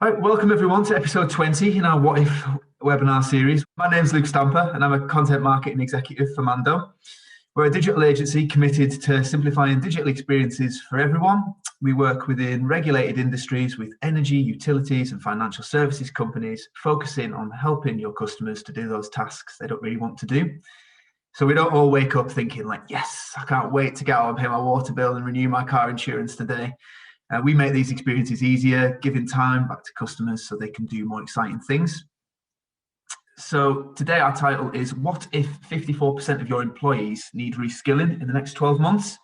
Right, welcome everyone to episode 20 in our What If webinar series. My name's Luke Stamper and I'm a content marketing executive for Mando. We're a digital agency committed to simplifying digital experiences for everyone. We work within regulated industries with energy, utilities and financial services companies, focusing on helping your customers to do those tasks they don't really want to do. So we don't all wake up thinking like, yes, I can't wait to get out and pay my water bill and renew my car insurance today. We make these experiences easier, giving time back to customers so they can do more exciting things. So today our title is, what if 54% of your employees need reskilling in the next 12 months?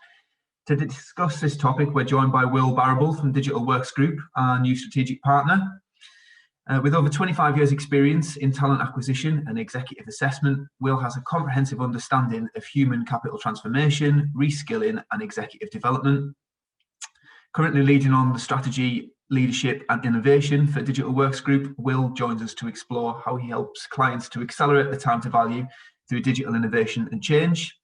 To discuss this topic, we're joined by Will Barrable from Digital Works Group, our new strategic partner. With over 25 years experience in talent acquisition and executive assessment, Will has a comprehensive understanding of human capital transformation, reskilling and executive development. Currently leading on the strategy, leadership and innovation for Digital Works Group, Will joins us to explore how he helps clients to accelerate the time to value through digital innovation and change.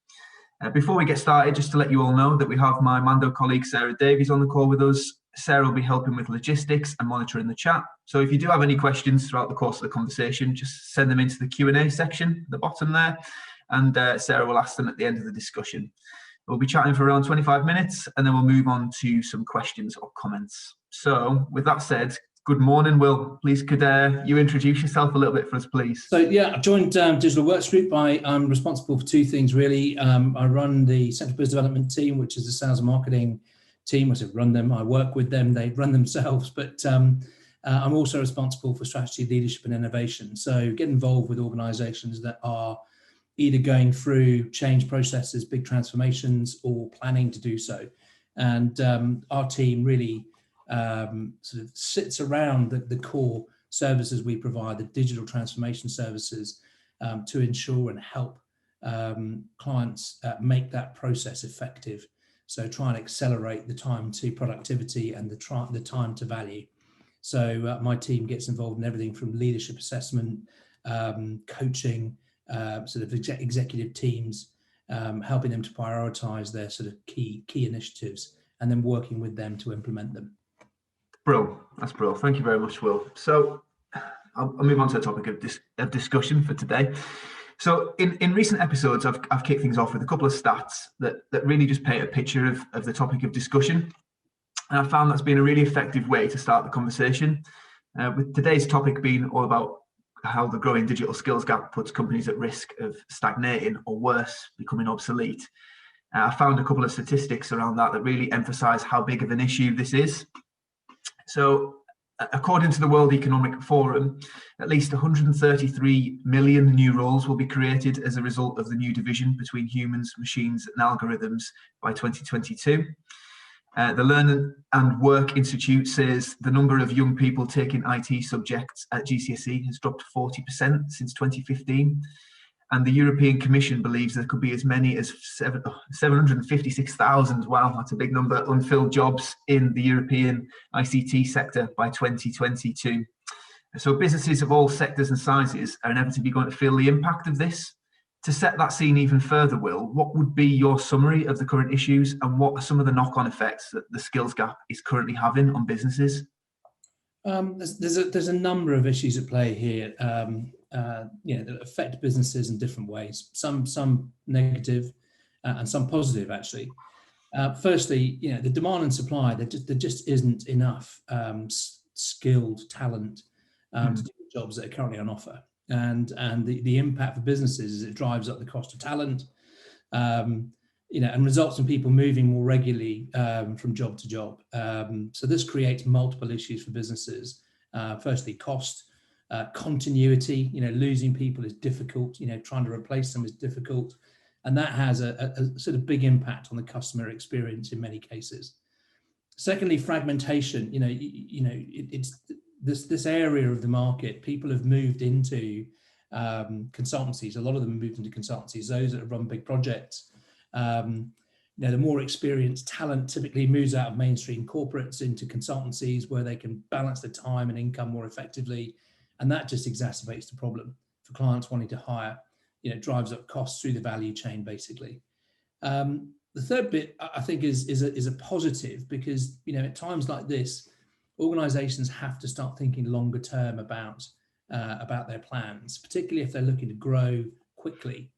Before we get started, just to let you all know that we have my Mando colleague Sarah Davies on the call with us. Sarah will be helping with logistics and monitoring the chat. So if you do have any questions throughout the course of the conversation, just send them into the Q&A section at the bottom there, and Sarah will ask them at the end of the discussion. We'll be chatting for around 25 minutes and then we'll move on to some questions or comments. So with that said, good morning, Will. Please could you introduce yourself a little bit for us, please? So yeah, I've joined Digital Works Group. I'm responsible for two things really. I run the Central Business Development team, which is the sales and marketing team. I said run them, I work with them, they run themselves, but I'm also responsible for strategy, leadership and innovation. So get involved with organizations that are either going through change processes, big transformations, or planning to do so. And our team really sort of sits around the core services we provide, the digital transformation services, to ensure and help clients make that process effective. So try and accelerate the time to productivity and the time to value. So my team gets involved in everything from leadership assessment, coaching, sort of executive teams, helping them to prioritize their sort of key initiatives and then working with them to implement them. Bro, that's bro. Thank you very much, Will. So I'll move on to the topic of discussion for today. So in recent episodes, I've kicked things off with a couple of stats that really just paint a picture of the topic of discussion. And I found that's been a really effective way to start the conversation, with today's topic being all about how the growing digital skills gap puts companies at risk of stagnating or worse, becoming obsolete. I found a couple of statistics around that really emphasize how big of an issue this is. So according to the World Economic Forum, at least 133 million new roles will be created as a result of the new division between humans, machines and algorithms by 2022. The Learn and Work Institute says the number of young people taking IT subjects at GCSE has dropped 40% since 2015. And the European Commission believes there could be as many as 756,000, wow, that's a big number, unfilled jobs in the European ICT sector by 2022. So businesses of all sectors and sizes are inevitably going to feel the impact of this. To set that scene even further, Will, what would be your summary of the current issues and what are some of the knock-on effects that the skills gap is currently having on businesses? There's a number of issues at play here, that affect businesses in different ways. Some negative and some positive, actually. Firstly, the demand and supply, there just isn't enough skilled talent to do the jobs that are currently on offer. And the impact for businesses is it drives up the cost of talent, and results in people moving more regularly from job to job. So this creates multiple issues for businesses. Firstly, cost, continuity. Losing people is difficult. Trying to replace them is difficult, and that has a sort of big impact on the customer experience in many cases. Secondly, fragmentation. It's this area of the market. People have moved into consultancies. A lot of them have moved into consultancies. Those that have run big projects. The more experienced talent typically moves out of mainstream corporates into consultancies where they can balance the time and income more effectively. And that just exacerbates the problem for clients wanting to hire, drives up costs through the value chain, basically. The third bit, I think, is a positive because, at times like this, organizations have to start thinking longer term about their plans, particularly if they're looking to grow quickly.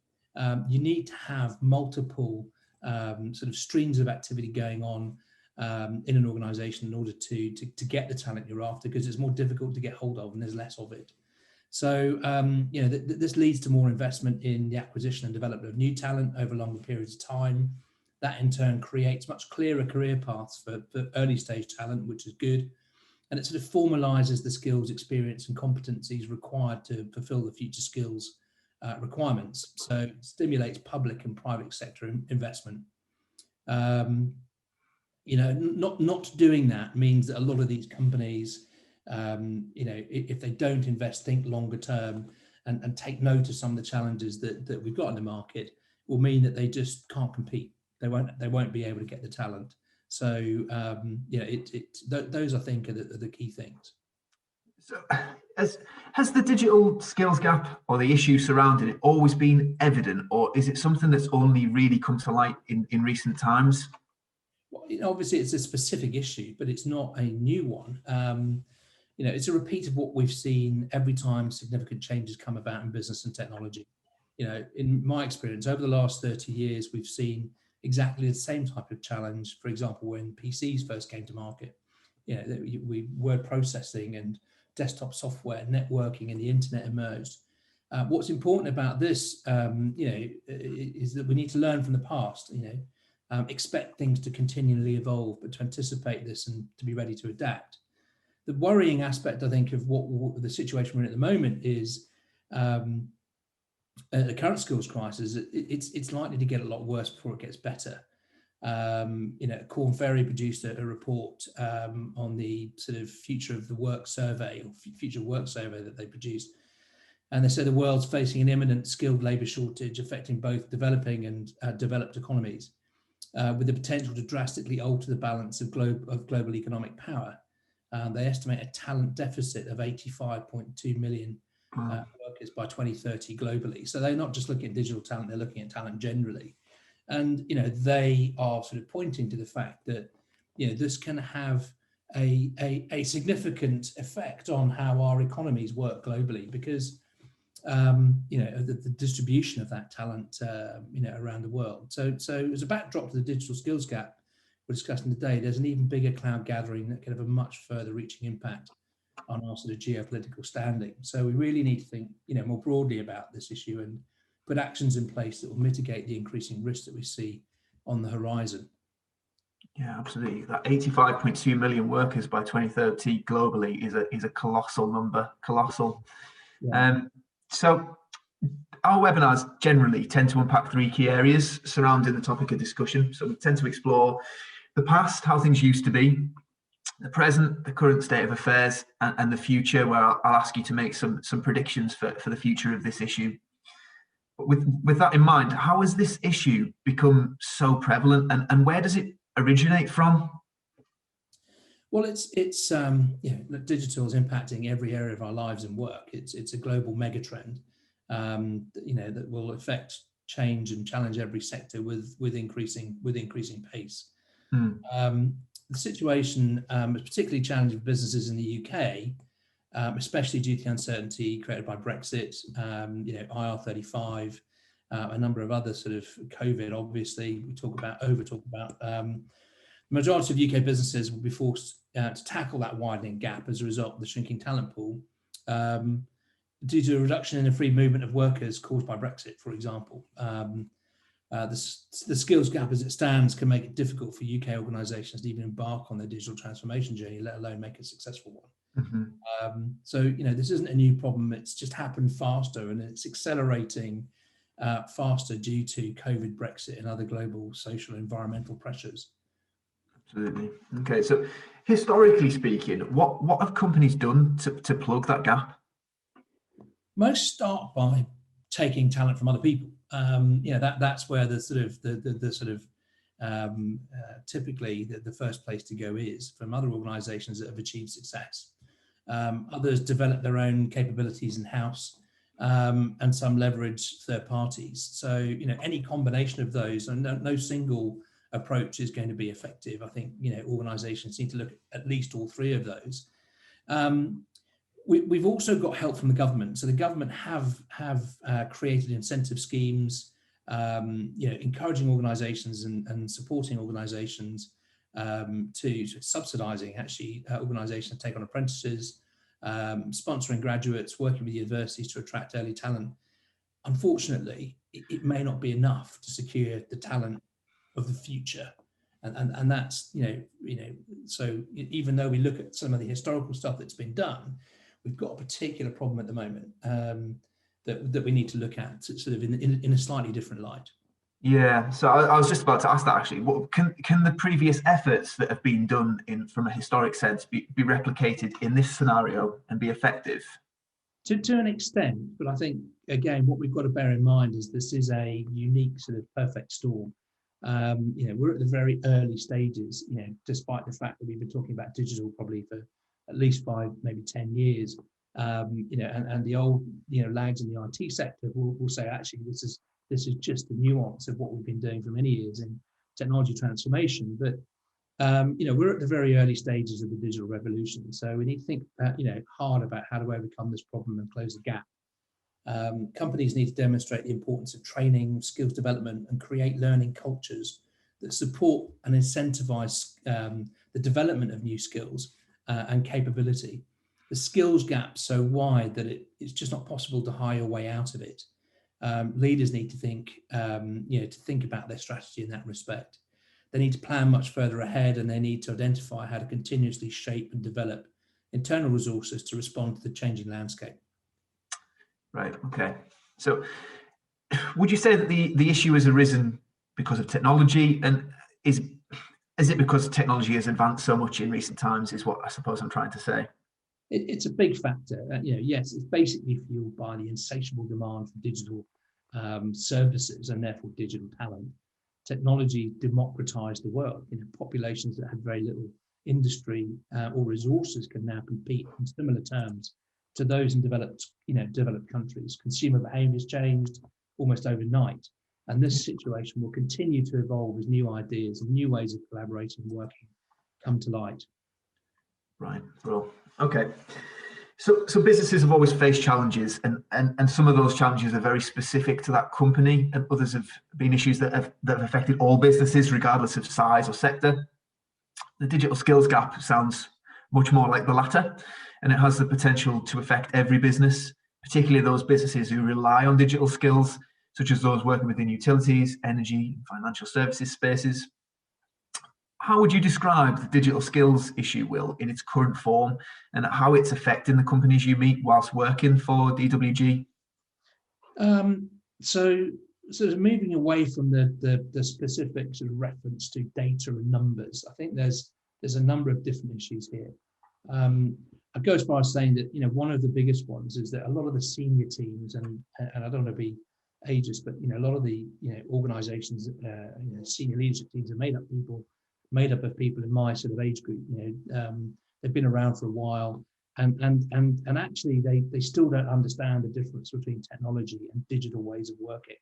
You need to have multiple sort of streams of activity going on in an organization in order to get the talent you're after, because it's more difficult to get hold of and there's less of it. So, this leads to more investment in the acquisition and development of new talent over longer periods of time. That in turn creates much clearer career paths for early stage talent, which is good. And it sort of formalizes the skills, experience, and competencies required to fulfill the future skills requirements. So it stimulates public and private sector investment. Not doing that means that a lot of these companies, if they don't invest, think longer term and take note of some of the challenges that we've got in the market, will mean that they just can't compete. They won't be able to get the talent. So those I think are the key things. So, has the digital skills gap or the issue surrounding it always been evident, or is it something that's only really come to light in recent times? Well, obviously it's a specific issue, but it's not a new one. It's a repeat of what we've seen every time significant changes come about in business and technology. In my experience, over the last 30 years, we've seen exactly the same type of challenge. For example, when PCs first came to market, word processing and desktop software, networking, and the internet emerged. What's important about this, is that we need to learn from the past. Expect things to continually evolve, but to anticipate this and to be ready to adapt. The worrying aspect, I think, of what the situation we're in at the moment is the current skills crisis. It's likely to get a lot worse before it gets better. Korn Ferry produced a report on the sort of future of the work survey, or future work survey that they produced. And they said the world's facing an imminent skilled labour shortage affecting both developing and developed economies, with the potential to drastically alter the balance of global economic power. They estimate a talent deficit of 85.2 million workers by 2030 globally. So they're not just looking at digital talent, they're looking at talent generally. And they are sort of pointing to the fact that this can have a significant effect on how our economies work globally, because the distribution of that talent around the world. So as a backdrop to the digital skills gap we're discussing today, there's an even bigger cloud gathering that can have a much further reaching impact on our sort of geopolitical standing. So we really need to think more broadly about this issue and put actions in place that will mitigate the increasing risks that we see on the horizon. Yeah, absolutely. That 85.2 million workers by 2030 globally is a colossal number. Colossal. Yeah. So our webinars generally tend to unpack three key areas surrounding the topic of discussion. So we tend to explore the past, how things used to be, the present, the current state of affairs, and the future, where I'll ask you to make some predictions for the future of this issue. But with that in mind, how has this issue become so prevalent, and where does it originate from? Well, digital is impacting every area of our lives and work. It's a global megatrend, that will affect change and challenge every sector with increasing pace. The situation is particularly challenging for businesses in the UK, especially due to the uncertainty created by Brexit, IR35, a number of other sort of COVID. Obviously, we talk about. The majority of UK businesses will be forced to tackle that widening gap as a result of the shrinking talent pool, due to a reduction in the free movement of workers caused by Brexit, for example. The skills gap as it stands can make it difficult for UK organisations to even embark on their digital transformation journey, let alone make a successful one. Mm-hmm. This isn't a new problem. It's just happened faster, and it's accelerating faster due to COVID, Brexit, and other global social and environmental pressures. Absolutely. Okay, so historically speaking, what have companies done to plug that gap? Most start by taking talent from other people. That's where typically the first place to go is from other organisations that have achieved success. Others develop their own capabilities in-house, and some leverage third parties. So any combination of those, and no single approach is going to be effective. I think, organizations need to look at least all three of those. We've also got help from the government. So the government have created incentive schemes, encouraging organisations and supporting organisations to subsidising actually organisations to take on apprentices, sponsoring graduates, working with universities to attract early talent. Unfortunately, it may not be enough to secure the talent of the future. And that's, so even though we look at some of the historical stuff that's been done, we've got a particular problem at the moment that we need to look at sort of in a slightly different light. Yeah, so I was just about to ask that actually. What can the previous efforts that have been done from a historic sense be replicated in this scenario and be effective? To an extent, but I think again what we've got to bear in mind is this is a unique sort of perfect storm. We're at the very early stages, despite the fact that we've been talking about digital probably for at least 5, maybe 10 years. And the old, lags in the IT sector will say, actually, this is just the nuance of what we've been doing for many years in technology transformation. But, we're at the very early stages of the digital revolution. So we need to think, hard about how to overcome this problem and close the gap. Companies need to demonstrate the importance of training, skills development, and create learning cultures that support and incentivize the development of new skills and capability. The skills gap so wide that it's just not possible to hire your way out of it. Leaders need to think, to think about their strategy in that respect. They need to plan much further ahead, and they need to identify how to continuously shape and develop internal resources to respond to the changing landscape. Right. Okay. So, would you say that the issue has arisen because of technology, and is it because technology has advanced so much in recent times? Is what I suppose I'm trying to say. It's a big factor. Yes, it's basically fueled by the insatiable demand for digital services and therefore digital talent. Technology democratized the world. Populations that had very little industry or resources can now compete in similar terms to those in developed countries. Consumer behaviour has changed almost overnight, and this situation will continue to evolve as new ideas and new ways of collaborating and working come to light. Right. Well, okay. So businesses have always faced challenges, and some of those challenges are very specific to that company, and others have been issues that have affected all businesses, regardless of size or sector. The digital skills gap sounds much more like the latter, and it has the potential to affect every business, particularly those businesses who rely on digital skills, such as those working within utilities, energy, and financial services spaces. How would you describe the digital skills issue, Will, in its current form, and how it's affecting the companies you meet whilst working for DWG? So sort of moving away from the specific sort of reference to data and numbers, I think there's a number of different issues here. I'd go as far as saying that one of the biggest ones is that a lot of the senior teams, and I don't want to be ageist, but a lot of the organisations, senior leadership teams are made up of people in my sort of age group. They've been around for a while, and actually they still don't understand the difference between technology and digital ways of working.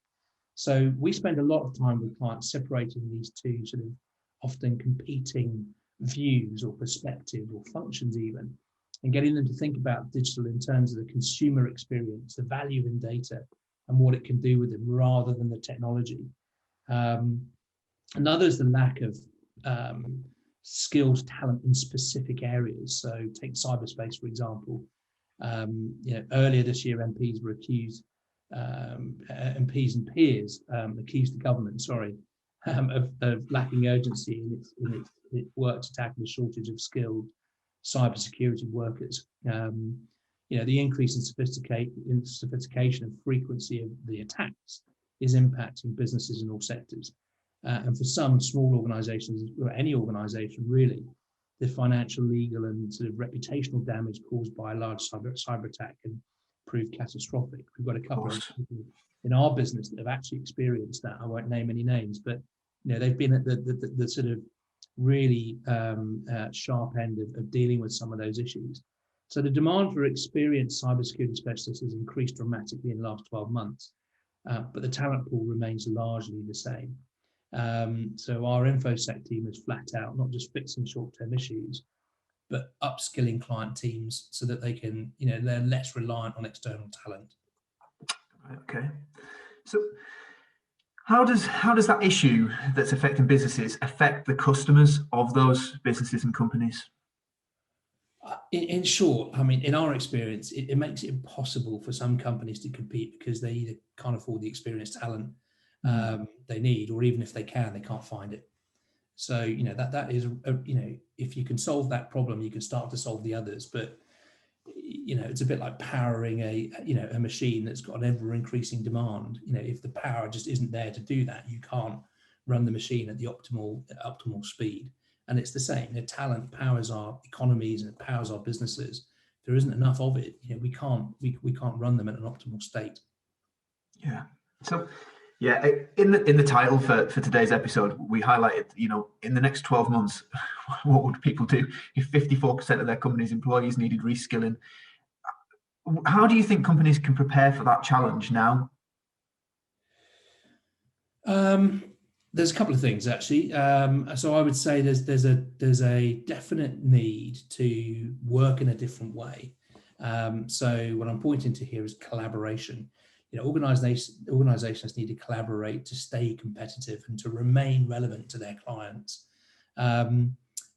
So we spend a lot of time with clients separating these two sort of often competing views or perspective or functions even, and getting them to think about digital in terms of the consumer experience, the value in data, and what it can do with them rather than the technology. Another is the lack of skills, talent in specific areas. So take cyberspace, for example. Earlier this year, MPs were accused, MPs and peers accused the government, of lacking urgency in its work to tackle the shortage of skilled cybersecurity workers. The increase in sophistication and frequency of the attacks is impacting businesses in all sectors. And for some small organisations, or any organisation really, the financial, legal and sort of reputational damage caused by a large cyber attack can prove catastrophic. We've got a couple of people in our business that have actually experienced that. I won't name any names, but they've been at the sort of really sharp end of dealing with some of those issues. So the demand for experienced cybersecurity specialists has increased dramatically in the last 12 months, but the talent pool remains largely the same. So our InfoSec team is flat out not just fixing short-term issues, but upskilling client teams so that they can, they're less reliant on external talent. Okay. So how does that issue that's affecting businesses affect the customers of those businesses and companies? In short, I mean, in our experience, it makes it impossible for some companies to compete because they either can't afford the experienced talent they need, or even if they can, they can't find it. So, that is, if you can solve that problem, you can start to solve the others. But, it's a bit like powering a machine that's got an ever increasing demand. If the power just isn't there to do that, you can't run the machine at the optimal speed. And it's the same. Talent powers our economies and it powers our businesses. If there isn't enough of it, we can't run them at an optimal state. Yeah. So, yeah, in the title for today's episode, we highlighted, in the next 12 months, what would people do if 54% of their company's employees needed reskilling? How do you think companies can prepare for that challenge now? There's a couple of things actually. So I would say there's a definite need to work in a different way. So what I'm pointing to here is collaboration. Organizations need to collaborate to stay competitive and to remain relevant to their clients.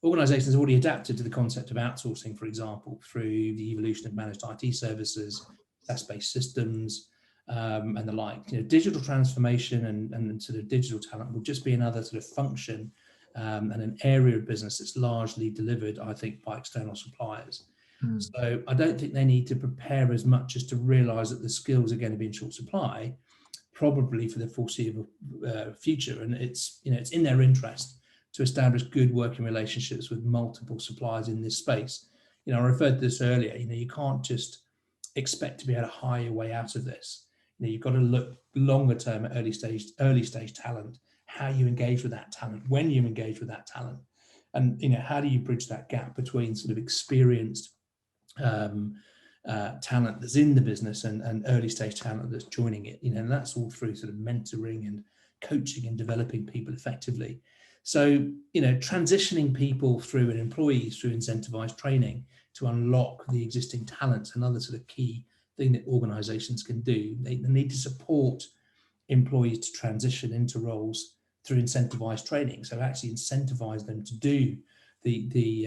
Organizations have already adapted to the concept of outsourcing, for example, through the evolution of managed IT services, SaaS-based systems, and the like. Digital transformation and sort of digital talent will just be another sort of function and an area of business that's largely delivered, I think, by external suppliers. So I don't think they need to prepare as much as to realize that the skills are going to be in short supply, probably for the foreseeable future. And it's in their interest to establish good working relationships with multiple suppliers in this space. I referred to this earlier. You can't just expect to be able to hire your way out of this. You've got to look longer term at early stage talent, how you engage with that talent, when you engage with that talent, and how do you bridge that gap between sort of experienced talent that's in the business and early stage talent that's joining it. And that's all through sort of mentoring and coaching and developing people effectively. So transitioning people through and employees through incentivized training to unlock the existing talents, another sort of key thing that organizations can do. They need to support employees to transition into roles through incentivized training. So actually incentivize them to do the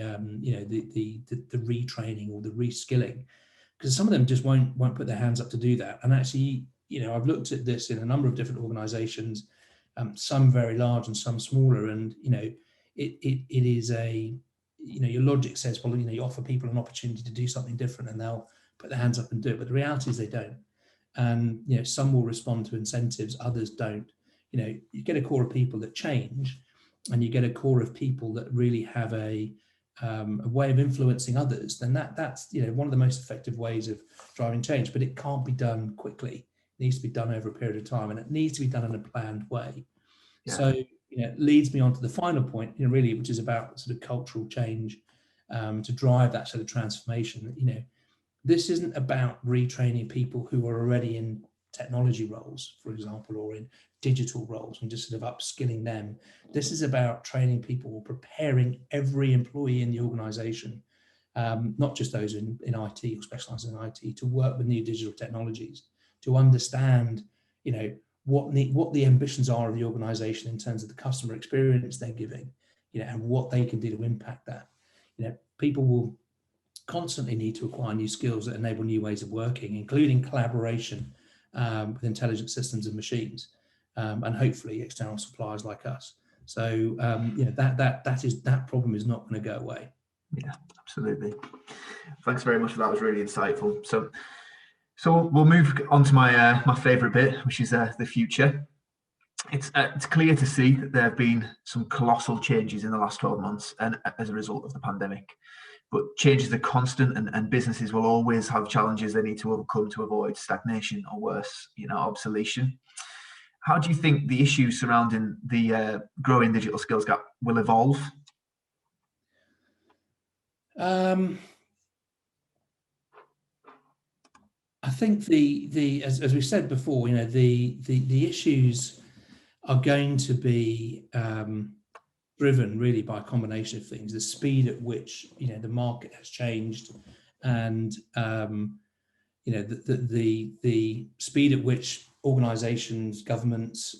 retraining or the reskilling, because some of them just won't put their hands up to do that. And actually, I've looked at this in a number of different organizations, some very large and some smaller, and it is a your logic says, well, you offer people an opportunity to do something different and they'll put their hands up and do it, but the reality is they don't. And some will respond to incentives, others don't. You get a core of people that change, and you get a core of people that really have a way of influencing others, then that's one of the most effective ways of driving change. But it can't be done quickly. It needs to be done over a period of time, and it needs to be done in a planned way. Yeah. So it leads me on to the final point, really, which is about sort of cultural change to drive that sort of transformation. This isn't about retraining people who are already in technology roles, for example, or in digital roles and just sort of upskilling them. This is about training people or preparing every employee in the organization, not just those in IT or specialized in IT, to work with new digital technologies, to understand, what the ambitions are of the organization in terms of the customer experience they're giving, and what they can do to impact that. People will constantly need to acquire new skills that enable new ways of working, including collaboration with intelligent systems and machines, and hopefully external suppliers like us. So that problem is not going to go away. Yeah, absolutely. Thanks very much for that. It was really insightful. So we'll move on to my favourite bit, which is the future. It's clear to see that there have been some colossal changes in the last 12 months, and as a result of the pandemic. But changes are constant, and businesses will always have challenges they need to overcome to avoid stagnation or worse, obsolescence. How do you think the issues surrounding the growing digital skills gap will evolve? I think the as we said before, the issues are going to be driven really by a combination of things: the speed at which the market has changed, and the speed at which organisations, governments,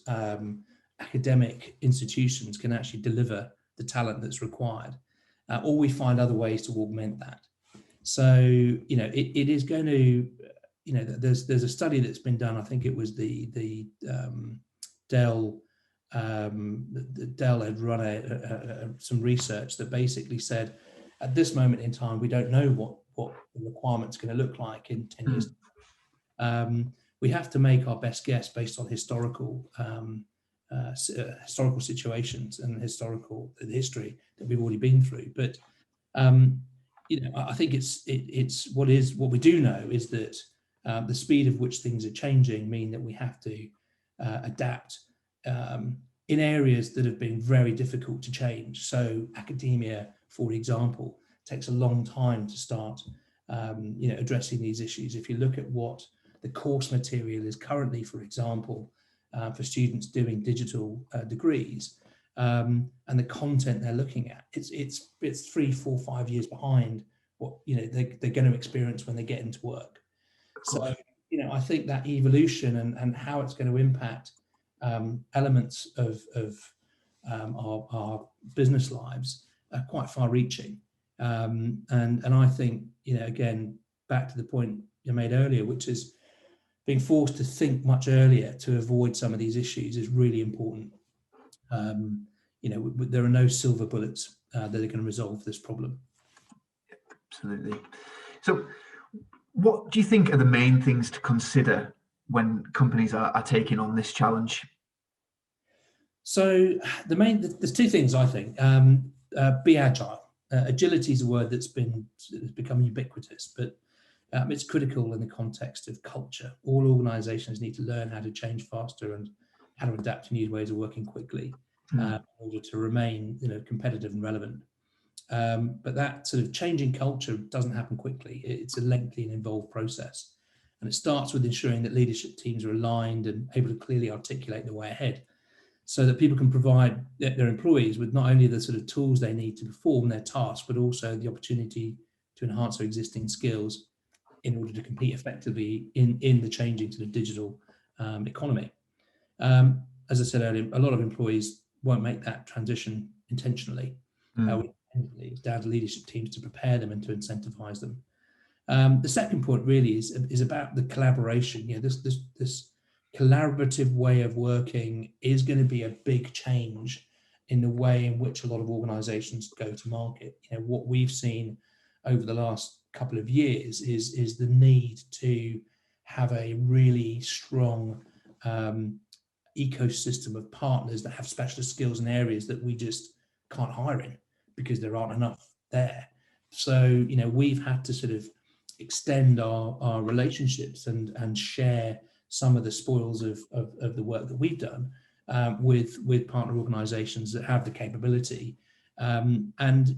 academic institutions can actually deliver the talent that's required, or we find other ways to augment that. So it is going to, there's a study that's been done. I think it was the Dell. Dell had run some research that basically said, at this moment in time, we don't know what the requirement's going to look like in 10 years. We have to make our best guess based on historical situations and historical history that we've already been through. But I think it's what we do know is that the speed of which things are changing mean that we have to adapt in areas that have been very difficult to change. So academia, for example, takes a long time to start addressing these issues. If you look at what the course material is currently, for example, for students doing digital degrees, and the content they're looking at, it's 3, 4, 5 years behind what they're going to experience when they get into work. So I think that evolution and how it's going to impact elements of our business lives are quite far-reaching, and I think again, back to the point you made earlier, which is being forced to think much earlier to avoid some of these issues is really important. There are no silver bullets that are going to resolve this problem. Absolutely. So what do you think are the main things to consider when companies are taking on this challenge? So there's two things, I think. Be agile. Agility is a word that's become ubiquitous, but it's critical in the context of culture. All organizations need to learn how to change faster and how to adapt to new ways of working quickly in order to remain competitive and relevant. But that sort of changing culture doesn't happen quickly. It's a lengthy and involved process. And it starts with ensuring that leadership teams are aligned and able to clearly articulate the way ahead, so that people can provide their employees with not only the sort of tools they need to perform their tasks, but also the opportunity to enhance their existing skills in order to compete effectively in the changing sort of digital economy. As I said earlier, a lot of employees won't make that transition intentionally. It's down to leadership teams to prepare them and to incentivize them. The second point really is about the collaboration. This collaborative way of working is going to be a big change in the way in which a lot of organizations go to market. What we've seen over the last couple of years is the need to have a really strong ecosystem of partners that have specialist skills in areas that we just can't hire in because there aren't enough there. So we've had to sort of extend our relationships and share some of the spoils of the work that we've done with partner organizations that have the capability. And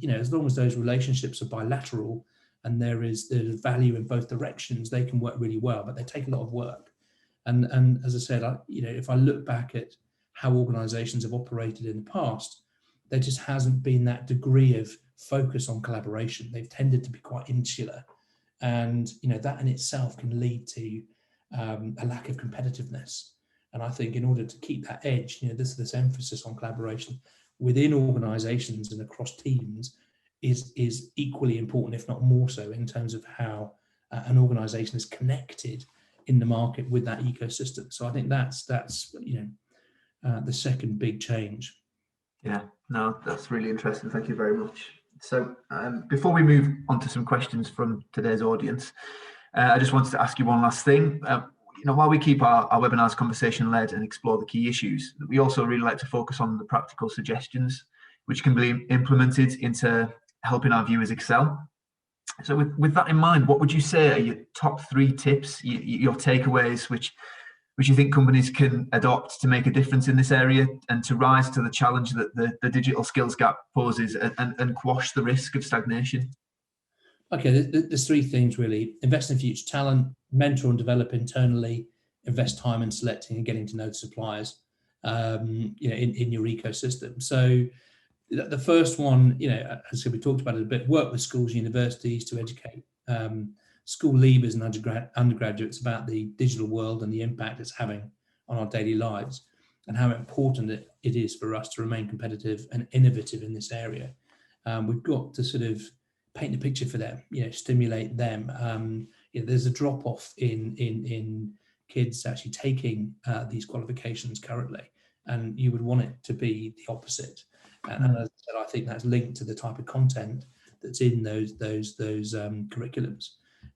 as long as those relationships are bilateral and there's value in both directions, they can work really well, but they take a lot of work. And as I said, if I look back at how organizations have operated in the past, there just hasn't been that degree of focus on collaboration. They've tended to be quite insular, and that in itself can lead to a lack of competitiveness. And I think in order to keep that edge, this emphasis on collaboration within organizations and across teams is equally important, if not more so, in terms of how an organization is connected in the market with that ecosystem. So I think that's the second big change. Yeah, no, that's really interesting. Thank you very much. So before we move on to some questions from today's audience, I just wanted to ask you one last thing. While we keep our webinars conversation-led and explore the key issues, we also really like to focus on the practical suggestions which can be implemented into helping our viewers excel. So with that in mind, what would you say are your top 3 tips, your takeaways, which you think companies can adopt to make a difference in this area and to rise to the challenge that the digital skills gap poses and quash the risk of stagnation? Okay, there's 3 things really: invest in future talent, mentor and develop internally, invest time in selecting and getting to know the suppliers. in your ecosystem. So the first one, as we talked about it a bit, work with schools, universities to educate school leavers and undergraduates about the digital world and the impact it's having on our daily lives, and how important it is for us to remain competitive and innovative in this area. We've got to sort of paint a picture for them, stimulate them. There's a drop off in kids actually taking these qualifications currently, and you would want it to be the opposite. And as I said, I think that's linked to the type of content that's in those curriculums.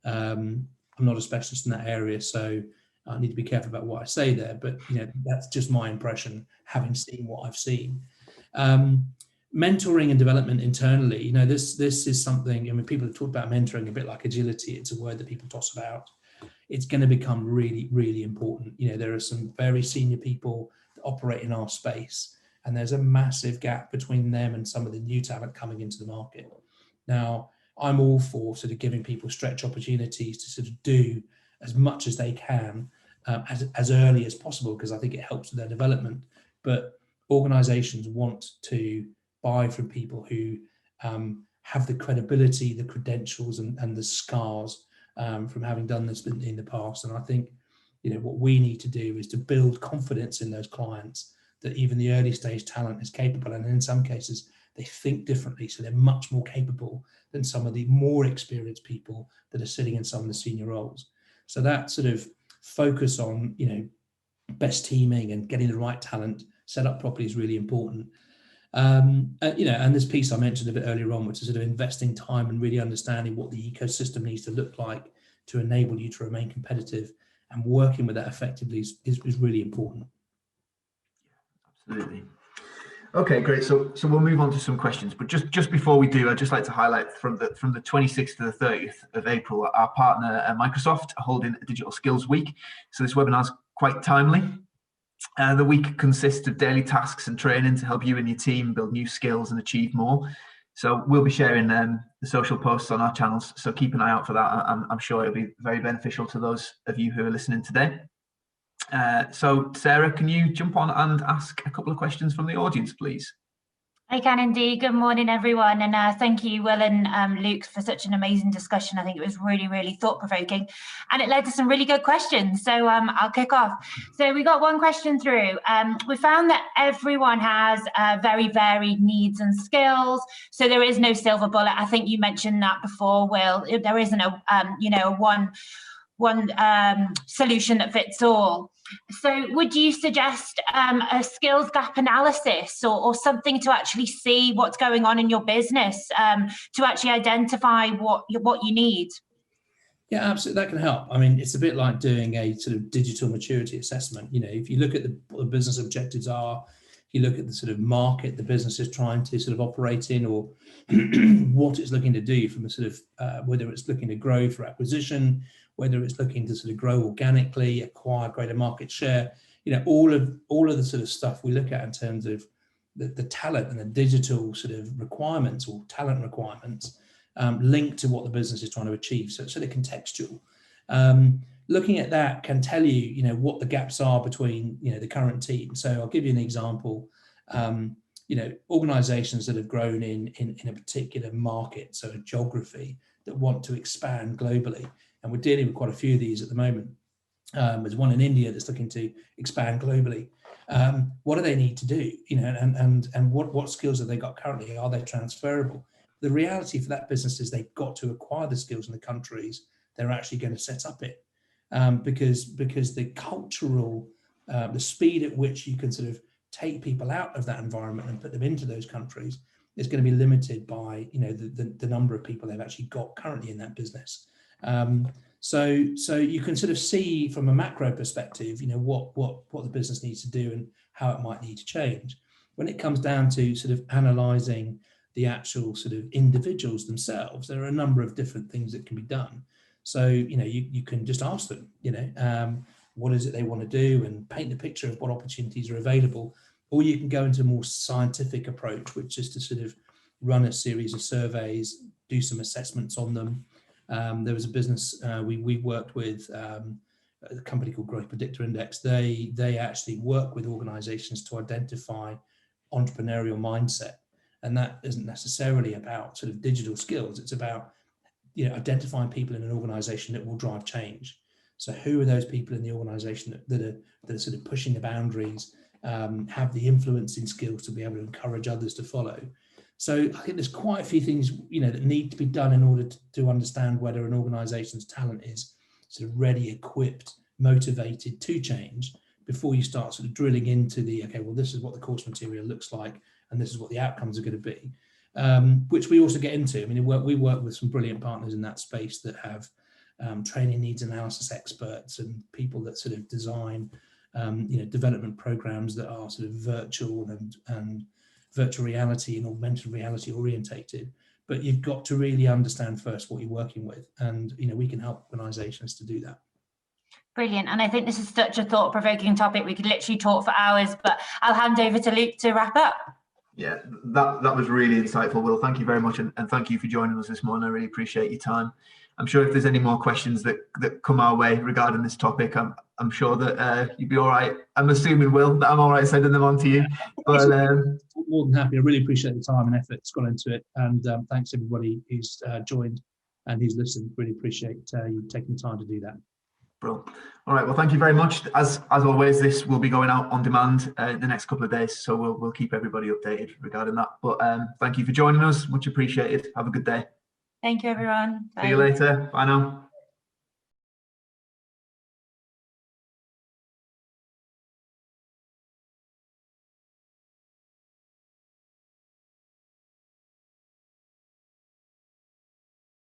I'm not a specialist in that area, so I need to be careful about what I say there. But that's just my impression, having seen what I've seen. Mentoring and development internally, this is something. I mean, people have talked about mentoring a bit like agility. It's a word that people toss about. It's going to become really, really important. There are some very senior people that operate in our space, and there's a massive gap between them and some of the new talent coming into the market. Now, I'm all for sort of giving people stretch opportunities to sort of do as much as they can as early as possible, because I think it helps with their development. But organizations want to buy from people who have the credibility, the credentials, and the scars from having done this in the past. And I think, what we need to do is to build confidence in those clients that even the early stage talent is capable, and in some cases they think differently, so they're much more capable than some of the more experienced people that are sitting in some of the senior roles. So that sort of focus on best teaming and getting the right talent set up properly is really important. And this piece I mentioned a bit earlier on, which is sort of investing time and really understanding what the ecosystem needs to look like to enable you to remain competitive, and working with that effectively is really important. Absolutely. Okay, great. So we'll move on to some questions, but just before we do, I'd just like to highlight from the 26th to the 30th of April, our partner Microsoft are holding a Digital Skills Week. So this webinar is quite timely. The week consists of daily tasks and training to help you and your team build new skills and achieve more. So we'll be sharing the social posts on our channels, so keep an eye out for that. I'm sure it'll be very beneficial to those of you who are listening today. So Sarah, can you jump on and ask a couple of questions from the audience, please? I can indeed. Good morning, everyone. And thank you, Will and Luke, for such an amazing discussion. I think it was really, really thought-provoking. And it led to some really good questions. So I'll kick off. So we got one question through. We found that everyone has very varied needs and skills. So there is no silver bullet. I think you mentioned that before, Will. There isn't one solution that fits all. So would you suggest a skills gap analysis or something to actually see what's going on in your business to actually identify what you need? Yeah, absolutely. That can help. I mean, it's a bit like doing a sort of digital maturity assessment. If you look at what the business objectives are, you look at the sort of market the business is trying to sort of operate in, or what it's looking to do from a sort of whether it's looking to grow through acquisition, whether it's looking to sort of grow organically, acquire greater market share, all of the sort of stuff we look at in terms of the talent and the digital sort of requirements or talent requirements linked to what the business is trying to achieve. So it's sort of contextual. Looking at that can tell you, what the gaps are between, the current team. So I'll give you an example. Organizations that have grown in a particular market, so a geography, that want to expand globally. And we're dealing with quite a few of these at the moment. There's one in India that's looking to expand globally. What do they need to do? And what skills have they got currently? Are they transferable? The reality for that business is they've got to acquire the skills in the countries they're actually going to set up it. Because the cultural, the speed at which you can sort of take people out of that environment and put them into those countries is going to be limited by the number of people they've actually got currently in that business. So you can sort of see from a macro perspective, what the business needs to do and how it might need to change. When it comes down to sort of analysing the actual sort of individuals themselves, there are a number of different things that can be done. So, you can just ask them, what is it they want to do, and paint the picture of what opportunities are available. Or you can go into a more scientific approach, which is to sort of run a series of surveys, do some assessments on them. There was a business we worked with a company called Growth Predictor Index, they actually work with organizations to identify entrepreneurial mindset. And that isn't necessarily about sort of digital skills. It's about, identifying people in an organization that will drive change. So who are those people in the organization that are sort of pushing the boundaries, have the influencing skills to be able to encourage others to follow? So I think there's quite a few things, that need to be done in order to understand whether an organization's talent is sort of ready, equipped, motivated to change before you start sort of drilling into okay, well, this is what the course material looks like, and this is what the outcomes are going to be, which we also get into. I mean, we work with some brilliant partners in that space that have training needs analysis experts and people that sort of design, development programs that are sort of virtual and virtual reality and augmented reality orientated. But you've got to really understand first what you're working with, and we can help organizations to do that. Brilliant. And I think this is such a thought-provoking topic. We could literally talk for hours, but I'll hand over to Luke to wrap up. Yeah, that was really insightful, Will. Thank you very much, and thank you for joining us this morning. I really appreciate your time. I'm sure if there's any more questions that come our way regarding this topic, I'm sure that you'd be all right. I'm assuming, Will, that I'm all right sending them on to you. But more than happy. I really appreciate the time and effort that's gone into it, and thanks everybody who's joined and who's listened. Really appreciate you taking the time to do that. Bro. All right. Well, thank you very much. As always, this will be going out on demand in the next couple of days, so we'll keep everybody updated regarding that. But thank you for joining us. Much appreciated. Have a good day. Thank you, everyone. Bye. See you later. Bye now.